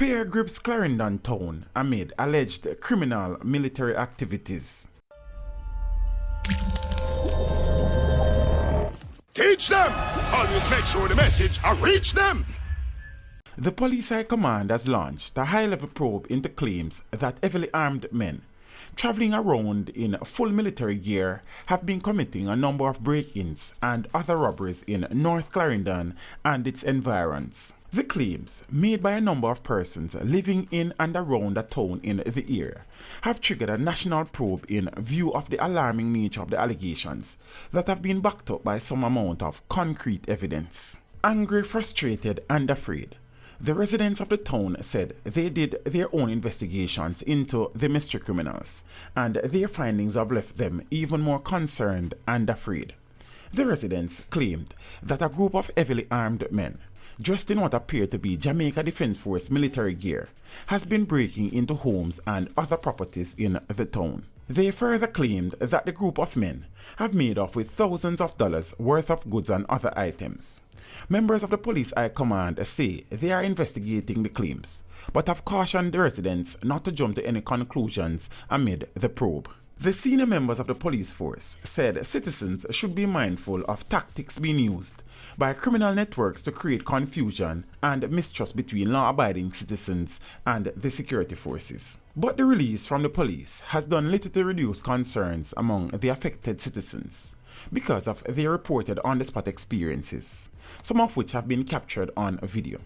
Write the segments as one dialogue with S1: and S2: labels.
S1: Fear grips Clarendon Town amid alleged criminal military activities.
S2: Teach them! Always make sure the message reach them!
S1: The Police High Command has launched a high-level probe into claims that heavily armed men traveling around in full military gear have been committing a number of break-ins and other robberies in North Clarendon and its environs. The claims, made by a number of persons living in and around the town in the area, have triggered a national probe in view of the alarming nature of the allegations that have been backed up by some amount of concrete evidence. Angry, frustrated and afraid, the residents of the town said they did their own investigations into the mystery criminals, and their findings have left them even more concerned and afraid. The residents claimed that a group of heavily armed men, dressed in what appeared to be Jamaica Defence Force military gear, has been breaking into homes and other properties in the town. They further claimed that the group of men have made off with thousands of dollars worth of goods and other items. Members of the Police High Command say they are investigating the claims, but have cautioned the residents not to jump to any conclusions amid the probe. The senior members of the police force said citizens should be mindful of tactics being used by criminal networks to create confusion and mistrust between law-abiding citizens and the security forces. But the release from the police has done little to reduce concerns among the affected citizens because of their reported on-the-spot experiences, some of which have been captured on video.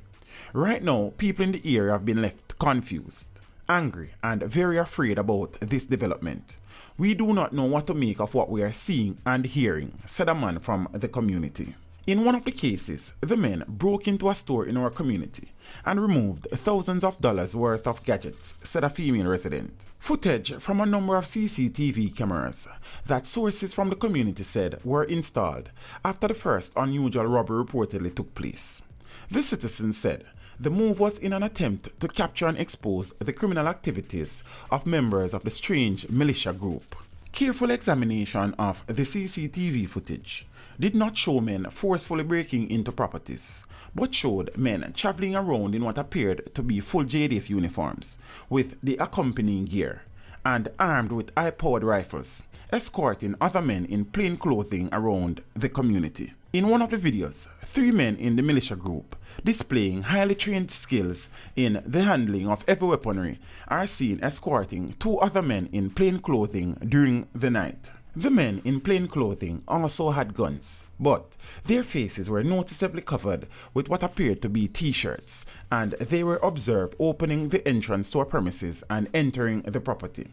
S1: Right now, people in the area have been left confused, angry, and very afraid about this development. We do not know what to make of what we are seeing and hearing, said a man from the community. In one of the cases, the men broke into a store in our community and removed thousands of dollars worth of gadgets, said a female resident. Footage from a number of CCTV cameras that sources from the community said were installed after the first unusual robbery reportedly took place. The citizens said the move was in an attempt to capture and expose the criminal activities of members of the strange militia group. Careful examination of the CCTV footage did not show men forcefully breaking into properties, but showed men traveling around in what appeared to be full JDF uniforms with the accompanying gear and armed with high-powered rifles, escorting other men in plain clothing around the community. In one of the videos, 3 men in the militia group displaying highly trained skills in the handling of heavy weaponry are seen escorting 2 other men in plain clothing during the night. The men in plain clothing also had guns, but their faces were noticeably covered with what appeared to be t-shirts, and they were observed opening the entrance to a premises and entering the property.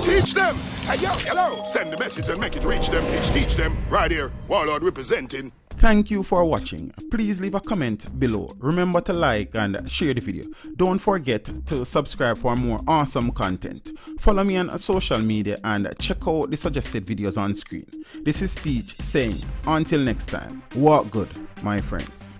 S2: Teach them! Hey, yo, hello! Send the message and make it reach them. It's Teach Them, right here, Warlord representing.
S1: Thank you for watching. Please leave a comment below. Remember to like and share the video. Don't forget to subscribe for more awesome content. Follow me on social media and check out the suggested videos on screen. This is Teach saying, until next time, walk good, my friends.